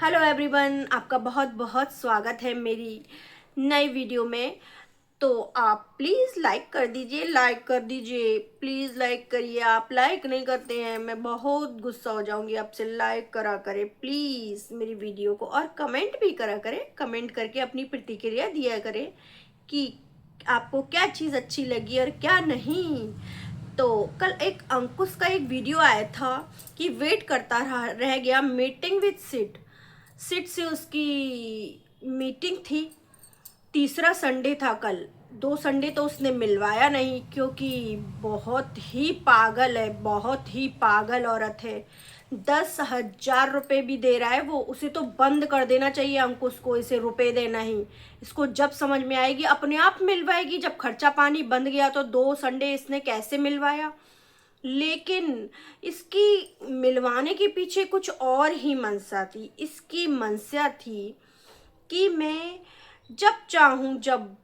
Hello everyone, आपका बहुत बहुत स्वागत है मेरी नई वीडियो में। तो आप प्लीज़ लाइक कर दीजिए, प्लीज़ लाइक करिए। आप लाइक नहीं करते हैं, मैं बहुत गुस्सा हो जाऊंगी आपसे। लाइक करा करें प्लीज़ मेरी वीडियो को, और कमेंट भी करा करें। कमेंट करके अपनी प्रतिक्रिया दिया करें कि आपको क्या चीज़ अच्छी लगी और क्या नहीं। तो कल एक अंकुश का एक वीडियो आया था कि वेट करता रह गया मीटिंग विद सिड। सिट से उसकी मीटिंग थी। तीसरा संडे था कल। 2 संडे तो उसने मिलवाया नहीं, क्योंकि बहुत ही पागल है, बहुत ही पागल औरत है। 10,000 रुपये भी दे रहा है वो। उसे तो बंद कर देना चाहिए अंकुश को, इसे रुपए देना ही। इसको जब समझ में आएगी अपने आप मिलवाएगी। जब खर्चा पानी बंद गया तो 2 संडे इसने कैसे मिलवाया। लेकिन इसकी मिलवाने के पीछे कुछ और ही मंशा थी। इसकी मंशा थी कि मैं जब चाहूँ, जब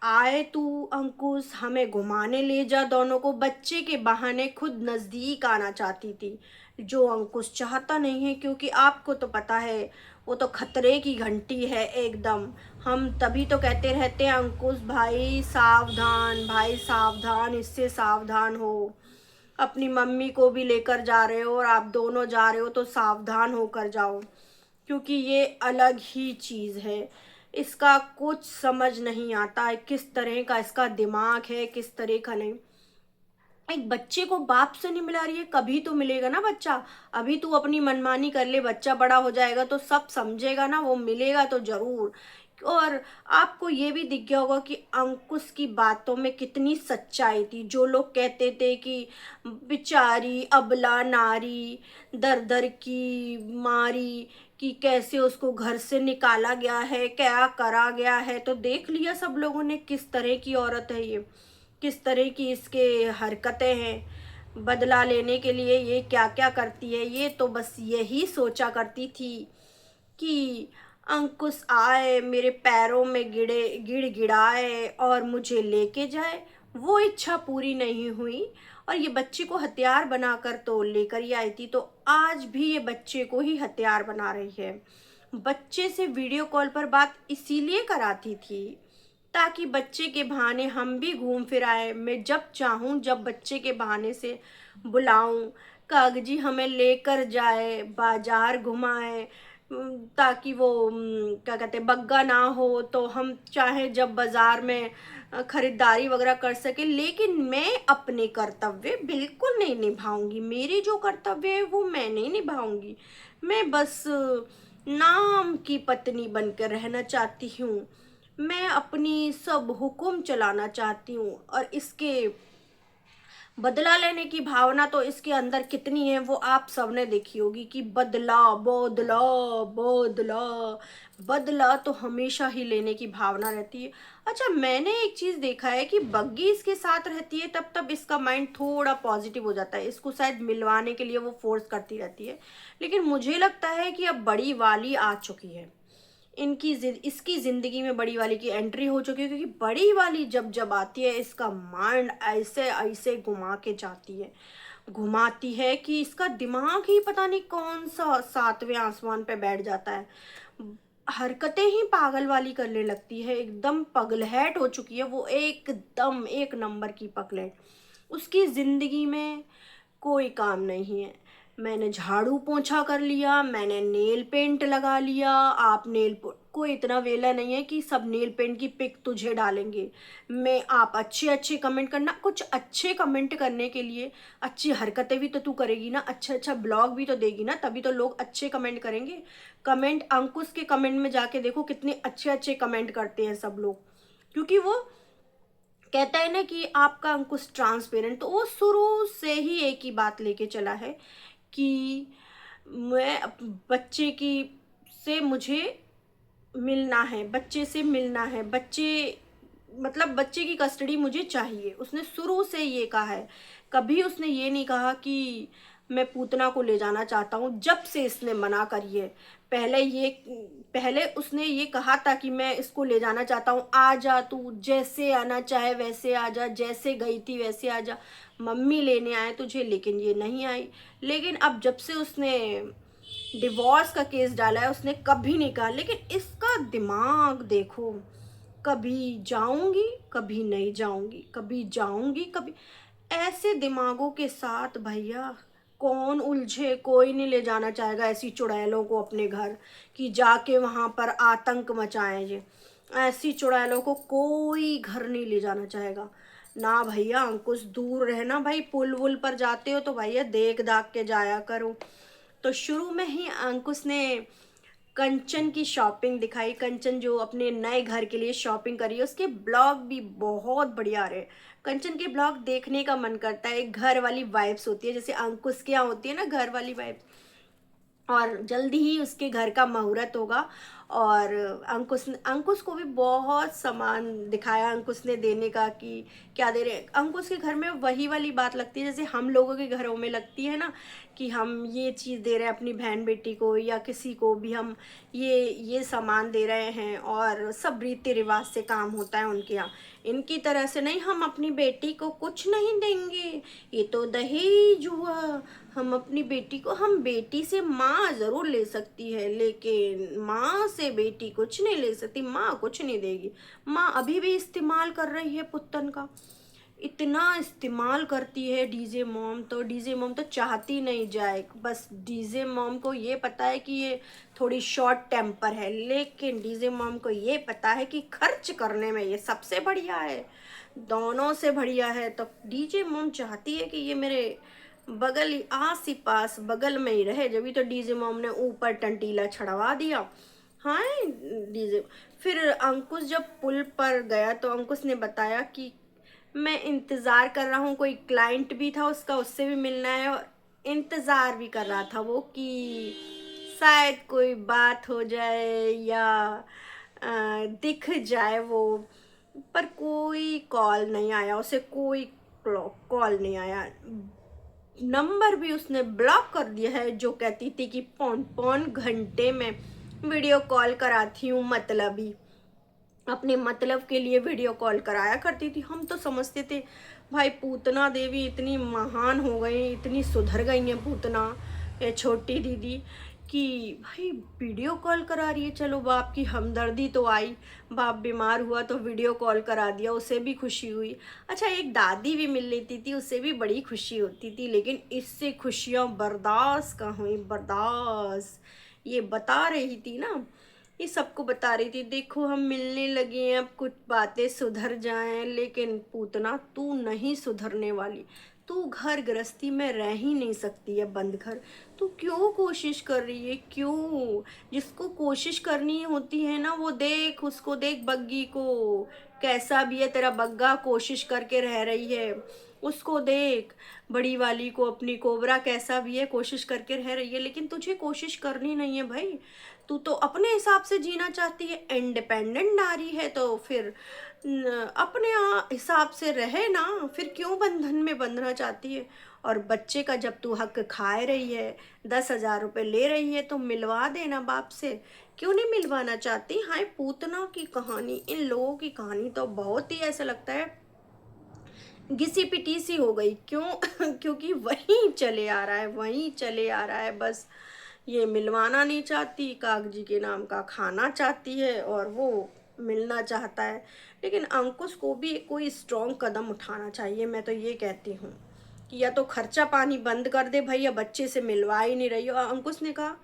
आए तू अंकुश, हमें घुमाने ले जा दोनों को। बच्चे के बहाने खुद नज़दीक आना चाहती थी, जो अंकुश चाहता नहीं है, क्योंकि आपको तो पता है वो तो खतरे की घंटी है एकदम। हम तभी तो कहते रहते हैं अंकुश भाई सावधान, भाई सावधान, इससे सावधान हो। अपनी मम्मी को भी लेकर जा रहे हो और आप दोनों जा रहे हो तो सावधान होकर जाओ, क्योंकि ये अलग ही चीज़ है। इसका कुछ समझ नहीं आता है, किस तरह का इसका दिमाग है, किस तरह का नहीं। एक बच्चे को बाप से नहीं मिला रही है, कभी तो मिलेगा ना बच्चा। अभी तू अपनी मनमानी कर ले, बच्चा बड़ा हो जाएगा तो सब समझेगा ना, वो मिलेगा तो जरूर। और आपको ये भी दिख गया होगा कि अंकुश की बातों में कितनी सच्चाई थी। जो लोग कहते थे कि बेचारी अबला नारी, दर दर की मारी, कि कैसे उसको घर से निकाला गया है, क्या करा गया है, तो देख लिया सब लोगों ने किस तरह की औरत है ये, किस तरह की इसके हरकतें हैं। बदला लेने के लिए ये क्या क्या करती है। ये तो बस यही सोचा करती थी कि अंकुश आए, मेरे पैरों में गिड़गिड़ाए और मुझे लेके जाए। वो इच्छा पूरी नहीं हुई, और ये बच्चे को हथियार बनाकर तो लेकर ही आई थी, तो आज भी ये बच्चे को ही हथियार बना रही है। बच्चे से वीडियो कॉल पर बात इसीलिए कराती थी ताकि बच्चे के बहाने हम भी घूम फिर आए। मैं जब चाहूँ, जब बच्चे के बहाने से बुलाऊं, कागजी हमें लेकर जाए, बाजार घुमाए, ताकि वो क्या कहते हैं, बग्गा ना हो, तो हम चाहे जब बाजार में खरीदारी वगैरह कर सके। लेकिन मैं अपने कर्तव्य बिल्कुल नहीं निभाऊंगी। मेरे जो कर्तव्य है वो मैं नहीं निभाऊंगी। मैं बस नाम की पत्नी बनकर रहना चाहती हूँ। मैं अपनी सब हुक्म चलाना चाहती हूँ। और इसके बदला लेने की भावना तो इसके अंदर कितनी है वो आप सबने देखी होगी, कि बदला बदला बदला, बदला तो हमेशा ही लेने की भावना रहती है। अच्छा, मैंने एक चीज देखा है कि बग्गी इसके साथ रहती है तब तब इसका माइंड थोड़ा पॉजिटिव हो जाता है। इसको शायद मिलवाने के लिए वो फोर्स करती रहती है। लेकिन मुझे लगता है कि अब बड़ी वाली आ चुकी है। इसकी जिंदगी में बड़ी वाली की एंट्री हो चुकी है, क्योंकि बड़ी वाली जब जब आती है इसका माइंड ऐसे ऐसे घुमा के जाती है, घुमाती है कि इसका दिमाग ही पता नहीं कौन सा 7वें आसमान पे बैठ जाता है। हरकतें ही पागल वाली करने लगती है, एकदम पगलहट हो चुकी है वो, एकदम एक नंबर की पगलहट। उसकी जिंदगी में कोई काम नहीं है। मैंने झाड़ू पोंछा कर लिया, मैंने नेल पेंट लगा लिया। आप कोई इतना वेला नहीं है कि सब नेल पेंट की पिक तुझे डालेंगे। मैं आप अच्छे अच्छे कमेंट करना। कुछ अच्छे कमेंट करने के लिए अच्छी हरकतें भी तो तू करेगी ना, अच्छा अच्छा ब्लॉग भी तो देगी ना, तभी तो लोग अच्छे कमेंट करेंगे। कमेंट अंकुश के कमेंट में जाके देखो कितने अच्छे अच्छे कमेंट करते हैं सब लोग, क्योंकि वो कहता है ना कि आपका अंकुश ट्रांसपेरेंट। तो वो शुरू से ही एक ही बात लेके चला है कि मैं बच्चे की से मुझे मिलना है, बच्चे से मिलना है, बच्चे मतलब बच्चे की कस्टडी मुझे चाहिए। उसने शुरू से ये कहा है। कभी उसने ये नहीं कहा कि मैं पूतना को ले जाना चाहता हूँ। जब से इसने मना करी है, पहले उसने ये कहा था कि मैं इसको ले जाना चाहता हूँ, आ जा तू, जैसे आना चाहे वैसे आ जा, जैसे गई थी वैसे आ जा, मम्मी लेने आए तुझे। लेकिन ये नहीं आई। लेकिन अब जब से उसने डिवोर्स का केस डाला है उसने, कभी नहीं कहा। लेकिन इसका दिमाग देखो, कभी जाऊंगी कभी नहीं जाऊंगी, कभी जाऊंगी कभी, ऐसे दिमागों के साथ भैया कौन उलझे। कोई नहीं ले जाना चाहेगा ऐसी चुड़ैलों को अपने घर, कि जाके वहां पर आतंक मचाएं। ये ऐसी चुड़ैलों को कोई घर नहीं ले जाना चाहेगा ना भैया। अंकुश दूर रहना भाई, पुल वुल पर जाते हो तो भैया देख दाख के जाया करो। तो शुरू में ही अंकुश ने कंचन की शॉपिंग दिखाई। कंचन जो अपने नए घर के लिए शॉपिंग करी है, उसके ब्लॉग भी बहुत बढ़िया रहे। कंचन के ब्लॉग देखने का मन करता है। एक घर वाली वाइब्स होती है, जैसे अंकुश के यहाँ होती है ना घर वाली वाइब्स। और जल्दी ही उसके घर का मुहूर्त होगा। और अंकुश को भी बहुत सामान दिखाया अंकुश ने देने का, कि क्या दे रहे हैं। अंकुश के घर में वही वाली बात लगती है जैसे हम लोगों के घरों में लगती है ना, कि हम ये चीज़ दे रहे हैं अपनी बहन बेटी को या किसी को भी, हम ये सामान दे रहे हैं। और सब रीति रिवाज से काम होता है उनके यहाँ। इनकी तरह से नहीं, हम अपनी बेटी को कुछ नहीं देंगे, ये तो दहेज हुआ। हम अपनी बेटी को, हम बेटी से माँ ज़रूर ले सकती है, लेकिन माँ से बेटी कुछ नहीं ले सकती। माँ कुछ नहीं देगी। माँ अभी भी इस्तेमाल कर रही है पुत्तन का, इतना इस्तेमाल करती है डीजे मॉम। तो डीजे मॉम तो चाहती नहीं जाए, बस डीजे मॉम को ये पता है कि ये थोड़ी शॉर्ट टेम्पर है, लेकिन डीजे मॉम को ये पता है कि खर्च करने में ये सबसे बढ़िया है, दोनों से बढ़िया है। तो डीजे मॉम चाहती है कि ये मेरे बगल ही, आस ही पास बगल में ही रहे। जब भी तो डीजे मॉम ने ऊपर टंटीला छड़वा दिया। हाँ डीजे। फिर अंकुश जब पुल पर गया तो अंकुश ने बताया कि मैं इंतज़ार कर रहा हूँ, कोई क्लाइंट भी था उसका, उससे भी मिलना है। और इंतज़ार भी कर रहा था वो कि शायद कोई बात हो जाए या दिख जाए वो। पर कोई कॉल नहीं आया उसे, कोई कॉल नहीं आया। नंबर भी उसने ब्लॉक कर दिया है, जो कहती थी कि पौन पौन घंटे में वीडियो कॉल कराती हूँ, मतलब ही अपने मतलब के लिए वीडियो कॉल कराया करती थी। हम तो समझते थे भाई पूतना देवी इतनी महान हो गई, इतनी सुधर गई हैं पूतना, ये छोटी दीदी, कि भाई वीडियो कॉल करा रही है। चलो बाप की हमदर्दी तो आई, बाप बीमार हुआ तो वीडियो कॉल करा दिया, उसे भी खुशी हुई। अच्छा एक दादी भी मिल लेती थी, उससे भी बड़ी खुशी होती थी। लेकिन इससे खुशियाँ बर्दाश्त कहाँ हुई, बर्दाश्त। ये बता रही थी ना, ये सबको बता रही थी, देखो हम मिलने लगे हैं, अब कुछ बातें सुधर जाएं। लेकिन पूतना तू नहीं सुधरने वाली, तू घर गृहस्थी में रह ही नहीं सकती है बंद घर। तू क्यों कोशिश कर रही है, क्यों? जिसको कोशिश करनी होती है ना, वो देख, उसको देख, बग्गी को, कैसा भी है तेरा बग्गा, कोशिश करके रह रही है। उसको देख, बड़ी वाली को, अपनी कोबरा, कैसा भी है कोशिश करके रह रही है। लेकिन तुझे कोशिश करनी नहीं है भाई, तू तो अपने हिसाब से जीना चाहती है, इंडिपेंडेंट नारी है, तो फिर अपने हिसाब से रहे ना, फिर क्यों बंधन में बंधना चाहती है। और बच्चे का जब तू हक खाए रही है, 10,000 रुपये ले रही है, तो मिलवा देना बाप से। क्यों नहीं मिलवाना चाहती? हाँ पूतना की कहानी, इन लोगों की कहानी तो बहुत ही ऐसा लगता है घिसी पिटी सी हो गई। क्यों? क्योंकि वहीं चले आ रहा है, वहीं चले आ रहा है। बस ये मिलवाना नहीं चाहती, कागजी के नाम का खाना चाहती है, और वो मिलना चाहता है। लेकिन अंकुश को भी कोई स्ट्रॉन्ग कदम उठाना चाहिए, मैं तो ये कहती हूँ कि या तो खर्चा पानी बंद कर दे भाई, या बच्चे से मिलवा ही नहीं रही हो। अंकुश ने कहा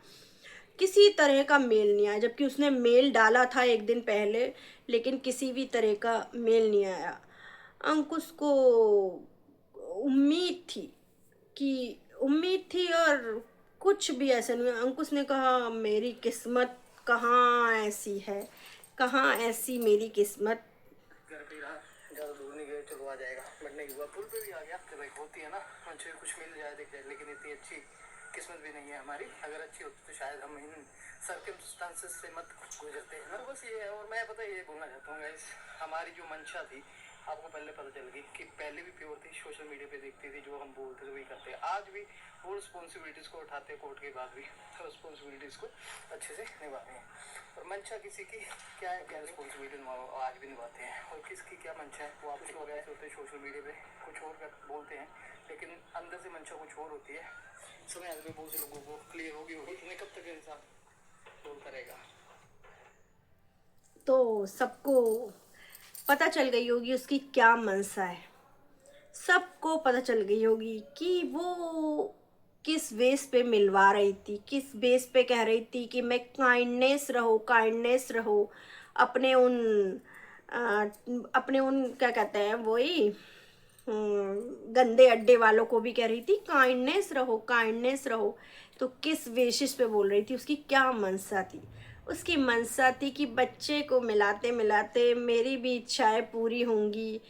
किसी तरह का मेल नहीं आया, जबकि उसने मेल डाला था एक दिन पहले, लेकिन किसी भी तरह का मेल नहीं आया। अंकुश को उम्मीद थी, कि उम्मीद थी, और कुछ भी ऐसा नहीं। अंकुश ने कहा मेरी किस्मत कहाँ ऐसी है, कहाँ ऐसी मेरी किस्मत। घर पे रहा, ज़्यादा दूर नहीं गए, चलो आ जाएगा, बट नहीं हुआ। पुल पे भी आ गया। तो भाई होती है ना, मुझे कुछ मिल जाए दिख जाए, लेकिन इतनी अच्छी किस्मत भी नहीं है हमारी। अगर अच्छी होती तो शायद हम इन सर्कमस्टांसेस से मत गुजरते हैं ना। तो बस ये है। और मैं पता है ये बोलना चाहता हूँ गाइस, हमारी जो मंशा थी आपको पहले पता चल गई कि पहले भी प्योर थी, सोशल मीडिया पे देखती थी, जो हम बोलते थे वही करते हैं। आज भी वो रिस्पॉन्सिबिलिटीज़ को उठाते हैं, कोर्ट के बाद भी रिस्पॉन्सिबिलिटीज़ को अच्छे से निभाते हैं। और मंशा किसी की क्या है, क्या रिस्पॉन्सिबिलिटी आज भी निभाते हैं। और किसकी क्या मंशा है वो आपको वगैरह होते हैं, सोशल मीडिया पे कुछ और बोलते हैं, लेकिन अंदर से मंशा कुछ और होती है। समय आने पे बहुत से लोगों को क्लियर होगी इतने कब तक इंसान बोलता रहेगा। तो सबको पता चल गई होगी उसकी क्या मनसा है, सबको पता चल गई होगी कि वो किस बेस पे मिलवा रही थी, किस बेस पे कह रही थी कि मैं काइंडनेस रहो अपने उन अपने उन क्या कहते हैं वही गंदे अड्डे वालों को भी कह रही थी काइंडनेस रहो। तो किस बेसिस पे बोल रही थी, उसकी क्या मनसा थी? उसकी मनसा थी कि बच्चे को मिलाते मिलाते मेरी भी इच्छाएं पूरी होंगी,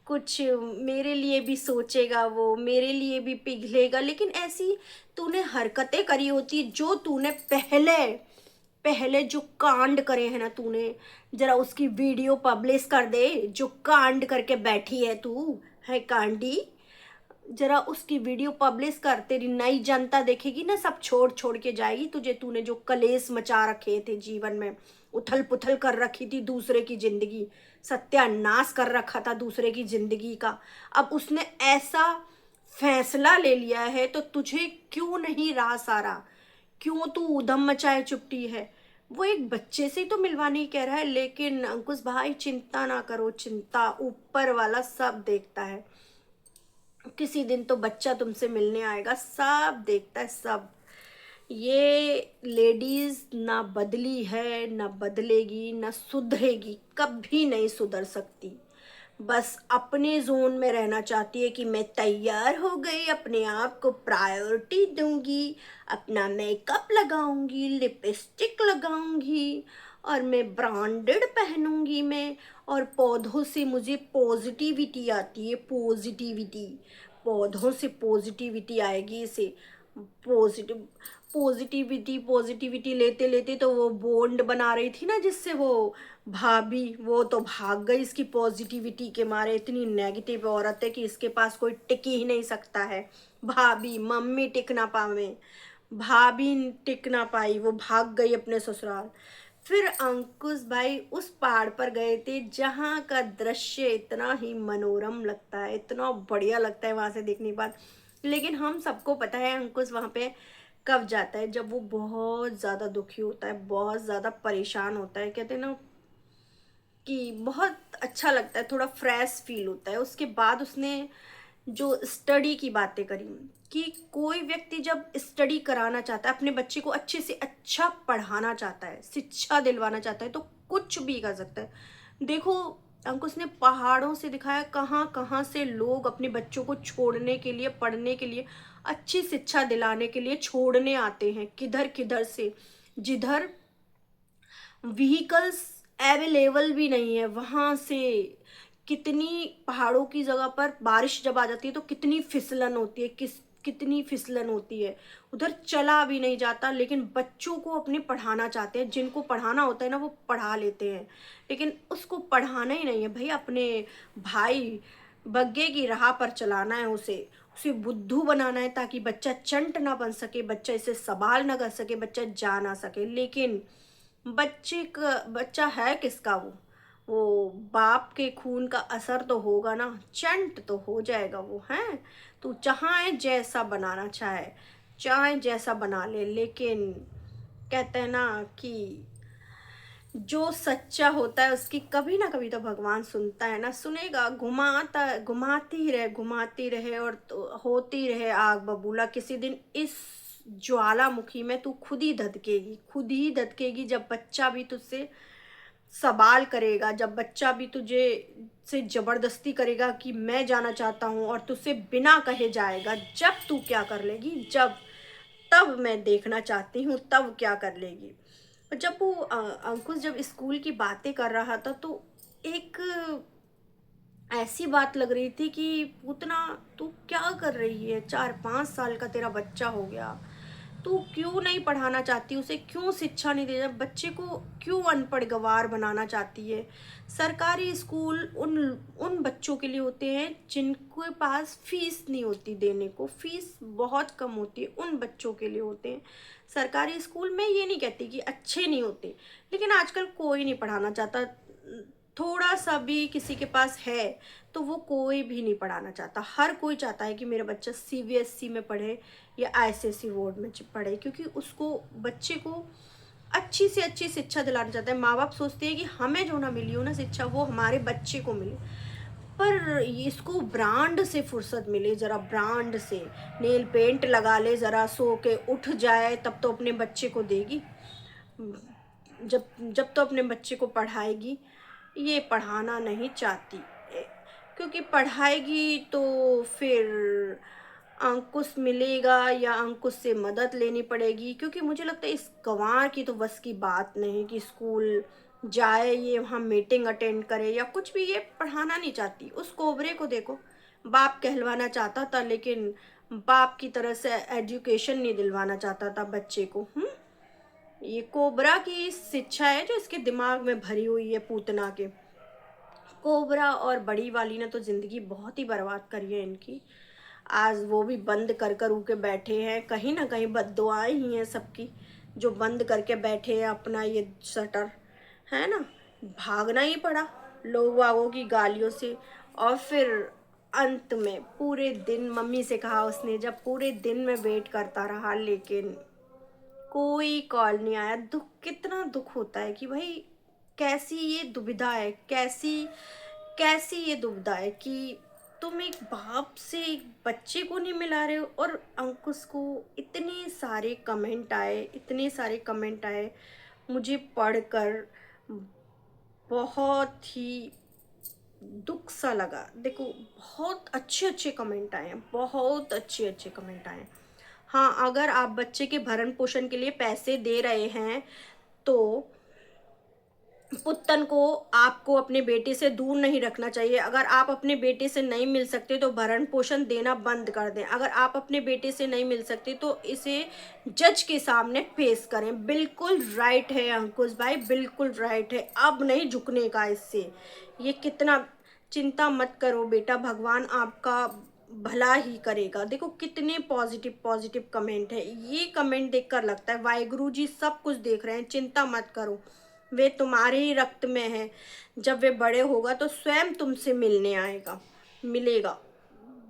कुछ मेरे लिए भी सोचेगा, वो मेरे लिए भी पिघलेगा। लेकिन ऐसी तूने हरकतें करी होती जो तूने पहले पहले जो कांड करे हैं ना तूने, जरा उसकी वीडियो पब्लिश कर दे। जो कांड करके बैठी है तू है कांडी, जरा उसकी वीडियो पब्लिश कर, तेरी नई जनता देखेगी ना, सब छोड़ छोड़ के जाएगी तुझे। तूने जो कलेश मचा रखे थे जीवन में, उथल पुथल कर रखी थी दूसरे की जिंदगी, सत्यानाश कर रखा था दूसरे की जिंदगी का, अब उसने ऐसा फैसला ले लिया है तो तुझे क्यों नहीं रहा सारा? क्यों तू उधम मचाए चुपटी है? वो एक बच्चे से ही तो मिलवाने ही कह रहा है। लेकिन अंकुश भाई चिंता ना करो, चिंता ऊपर वाला सब देखता है। किसी दिन तो बच्चा तुमसे मिलने आएगा, सब देखता है सब। ये लेडीज ना बदली है, ना बदलेगी, ना सुधरेगी, कभी नहीं सुधर सकती। बस अपने जोन में रहना चाहती है कि मैं तैयार हो गई, अपने आप को प्रायोरिटी दूंगी, अपना मेकअप लगाऊंगी, लिपस्टिक लगाऊंगी, और मैं ब्रांडेड पहनूंगी मैं। और पौधों से मुझे पॉजिटिविटी आती है, पॉजिटिविटी, पौधों से पॉजिटिविटी आएगी इसे। पॉजिटिव पॉजिटिविटी पॉजिटिविटी लेते लेते तो वो बॉन्ड बना रही थी ना जिससे वो भाभी, वो तो भाग गई इसकी पॉजिटिविटी के मारे। इतनी नेगेटिव औरत है कि इसके पास कोई टिक ही नहीं सकता है। भाभी मम्मी टिक ना पावे, भाभी टिक ना पाई, वो भाग गई अपने ससुराल। फिर अंकुश भाई उस पहाड़ पर गए थे जहाँ का दृश्य इतना ही मनोरम लगता है, इतना बढ़िया लगता है वहां से देखने के बाद। लेकिन हम सबको पता है अंकुश वहां पे कब जाता है, जब वो बहुत ज़्यादा दुखी होता है, बहुत ज़्यादा परेशान होता है। कहते हैं ना कि बहुत अच्छा लगता है, थोड़ा फ्रेश फील होता है। उसके बाद उसने जो स्टडी की बातें करी कि कोई व्यक्ति जब स्टडी कराना चाहता है, अपने बच्चे को अच्छे से अच्छा पढ़ाना चाहता है, शिक्षा दिलवाना चाहता है, तो कुछ भी कर सकता है। देखो अंकुश ने पहाड़ों से दिखाया कहाँ कहाँ से लोग अपने बच्चों को छोड़ने के लिए, पढ़ने के लिए, अच्छी शिक्षा दिलाने के लिए छोड़ने आते हैं, किधर किधर से। जिधर व्हीकल्स अवेलेबल भी नहीं है वहां से। कितनी पहाड़ों की जगह पर बारिश जब आ जाती है तो कितनी फिसलन होती है, कितनी फिसलन होती है, उधर चला भी नहीं जाता। लेकिन बच्चों को अपने पढ़ाना चाहते हैं, जिनको पढ़ाना होता है ना वो पढ़ा लेते हैं। लेकिन उसको पढ़ाना ही नहीं है भाई, अपने भाई बग्गे की राह पर चलाना है उसे, उसे बुद्धू बनाना है ताकि बच्चा चंट ना बन सके, बच्चा इसे सवाल ना कर सके, बच्चा जा ना सके। लेकिन बच्चा है किसका? वो बाप के खून का असर तो होगा ना, चंट तो हो जाएगा वो। है तो चाहे जैसा बनाना चाहे, चाहे जैसा बना ले, लेकिन कहते हैं ना कि जो सच्चा होता है उसकी कभी ना कभी तो भगवान सुनता है ना, सुनेगा। घुमाती रहे और तो होती रहे आग बबूला। किसी दिन इस ज्वालामुखी में तू खुद ही धधकेगी जब बच्चा भी तुझसे सवाल करेगा, जब बच्चा भी तुझे से जबरदस्ती करेगा कि मैं जाना चाहता हूँ और तुझसे बिना कहे जाएगा। जब तू क्या कर लेगी, जब तब मैं देखना चाहती हूँ तब क्या कर लेगी। और जब वो अंकुश जब स्कूल की बातें कर रहा था तो एक ऐसी बात लग रही थी कि उतना तू क्या कर रही है, 4-5 साल का तेरा बच्चा हो गया, तू क्यों नहीं पढ़ाना चाहती उसे, क्यों शिक्षा नहीं दे रहा बच्चे को, क्यों अनपढ़ गवार बनाना चाहती है? सरकारी स्कूल उन उन बच्चों के लिए होते हैं जिनके पास फीस नहीं होती देने को, फीस बहुत कम होती है, उन बच्चों के लिए होते हैं सरकारी स्कूल। मैं ये नहीं कहती कि अच्छे नहीं होते, लेकिन आजकल कोई नहीं पढ़ाना चाहता। थोड़ा सा भी किसी के पास है तो वो कोई भी नहीं पढ़ाना चाहता। हर कोई चाहता है कि मेरा बच्चा सीबीएसई में पढ़े या आईसीएसई बोर्ड में पढ़े, क्योंकि उसको बच्चे को अच्छी से अच्छी शिक्षा दिलाना चाहता है। माँ बाप सोचते हैं कि हमें जो ना मिली हो ना शिक्षा, वो हमारे बच्चे को मिले, पर इसको ब्रांड से फुर्सत मिले, ज़रा ब्रांड से नेल पेंट लगा ले, ज़रा सो के उठ जाए, तब तो अपने बच्चे को देगी, जब जब तो अपने बच्चे को पढ़ाएगी। ये पढ़ाना नहीं चाहती, क्योंकि पढ़ाएगी तो फिर अंकुश मिलेगा या अंकुश से मदद लेनी पड़ेगी, क्योंकि मुझे लगता है इस गंवार की तो बस की बात नहीं कि स्कूल जाए, ये वहाँ मीटिंग अटेंड करे या कुछ भी, ये पढ़ाना नहीं चाहती। उस कोबरे को देखो, बाप कहलवाना चाहता था, लेकिन बाप की तरह से एजुकेशन नहीं दिलवाना चाहता था बच्चे को। ये कोबरा की शिक्षा है जो इसके दिमाग में भरी हुई है, पूतना के। कोबरा और बड़ी वाली ने तो ज़िंदगी बहुत ही बर्बाद करी है इनकी। आज वो भी बंद कर कर के बैठे हैं, कहीं ना कहीं बद्दुआएं ही हैं सबकी, जो बंद करके बैठे हैं अपना ये शटर, है ना। भागना ही पड़ा लोग वागों की गालियों से, और फिर अंत में पूरे दिन, मम्मी से कहा उसने, जब पूरे दिन में वेट करता रहा लेकिन कोई कॉल नहीं आया। दुख, कितना दुख होता है कि भाई कैसी ये दुविधा है, कैसी कैसी ये दुविधा है कि तुम एक बाप से एक बच्चे को नहीं मिला रहे हो। और अंकुश को इतने सारे कमेंट आए, इतने सारे कमेंट आए, मुझे पढ़कर बहुत ही दुख सा लगा। देखो, बहुत अच्छे अच्छे कमेंट आए हैं, बहुत अच्छे अच्छे कमेंट आए हैं। हाँ, अगर आप बच्चे के भरण पोषण के लिए पैसे दे रहे हैं तो पुत्तन को आपको अपने बेटे से दूर नहीं रखना चाहिए। अगर आप अपने बेटे से नहीं मिल सकते तो भरण पोषण देना बंद कर दें। अगर आप अपने बेटे से नहीं मिल सकते तो इसे जज के सामने पेश करें। बिल्कुल राइट है अंकुश भाई, बिल्कुल राइट है, अब नहीं झुकने का इससे। ये कितना, चिंता मत करो बेटा, भगवान आपका भला ही करेगा। देखो कितने पॉजिटिव पॉजिटिव कमेंट है। ये कमेंट देखकर लगता है वाहिगुरु जी सब कुछ देख रहे हैं, चिंता मत करो, वे तुम्हारे ही रक्त में है। जब वे बड़े होगा तो स्वयं तुमसे मिलने आएगा, मिलेगा।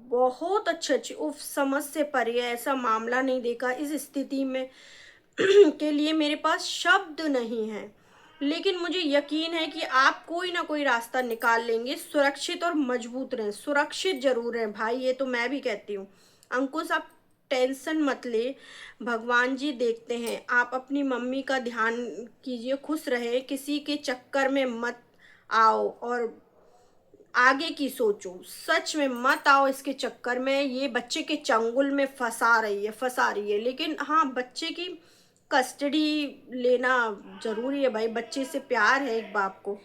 बहुत अच्छे अच्छे, उफ, समझ से परे है, ऐसा मामला नहीं देखा इस स्थिति में के लिए मेरे पास शब्द नहीं है। लेकिन मुझे यकीन है कि आप कोई ना कोई रास्ता निकाल लेंगे। सुरक्षित और मजबूत रहें, सुरक्षित जरूर रहें भाई, ये तो मैं भी कहती हूँ। अंकुश आप टेंशन मत ले, भगवान जी देखते हैं। आप अपनी मम्मी का ध्यान कीजिए, खुश रहे, किसी के चक्कर में मत आओ और आगे की सोचो। सच में मत आओ इसके चक्कर में, ये बच्चे के चंगुल में फंसा रही है। लेकिन हाँ, बच्चे की कस्टडी लेना ज़रूरी है भाई, बच्चे से प्यार है एक बाप को।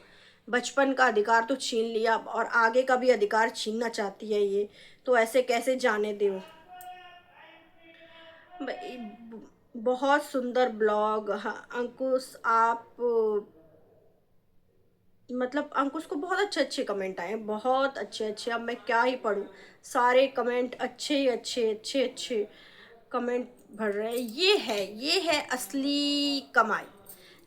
बचपन का अधिकार तो छीन लिया और आगे का भी अधिकार छीनना चाहती है ये, तो ऐसे कैसे जाने दो। बहुत सुंदर ब्लॉग। हाँ अंकुश, आप मतलब अंकुश को बहुत अच्छे अच्छे कमेंट आए, बहुत अच्छे अच्छे। अब मैं क्या ही पढ़ूं, सारे कमेंट अच्छे अच्छे अच्छे अच्छे कमेंट भर रहे हैं। ये है असली कमाई,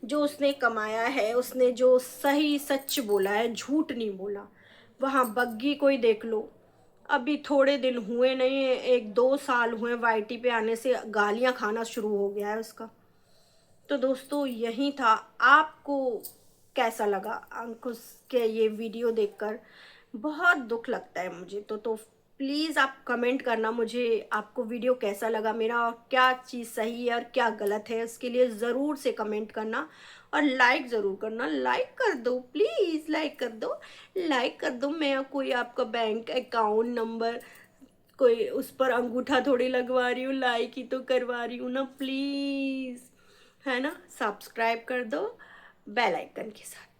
जो उसने कमाया है। उसने जो सही सच बोला है, झूठ नहीं बोला। वहाँ बग्गी कोई देख लो, अभी थोड़े दिन हुए नहीं, 1-2 साल हुए वाईटी पे आने से, गालियाँ खाना शुरू हो गया है उसका। तो दोस्तों यही था। आपको कैसा लगा अंकुश के ये वीडियो देखकर? बहुत दुख लगता है मुझे तो प्लीज़ आप कमेंट करना मुझे, आपको वीडियो कैसा लगा मेरा, और क्या चीज़ सही है और क्या गलत है, उसके लिए ज़रूर से कमेंट करना। और लाइक ज़रूर करना, लाइक कर दो प्लीज़, लाइक कर दो, लाइक कर दो। मैं कोई आपका बैंक अकाउंट नंबर, कोई उस पर अंगूठा थोड़ी लगवा रही हूँ, लाइक ही तो करवा रही हूँ ना, प्लीज़, है ना। सब्सक्राइब कर दो बेल आइकन के साथ।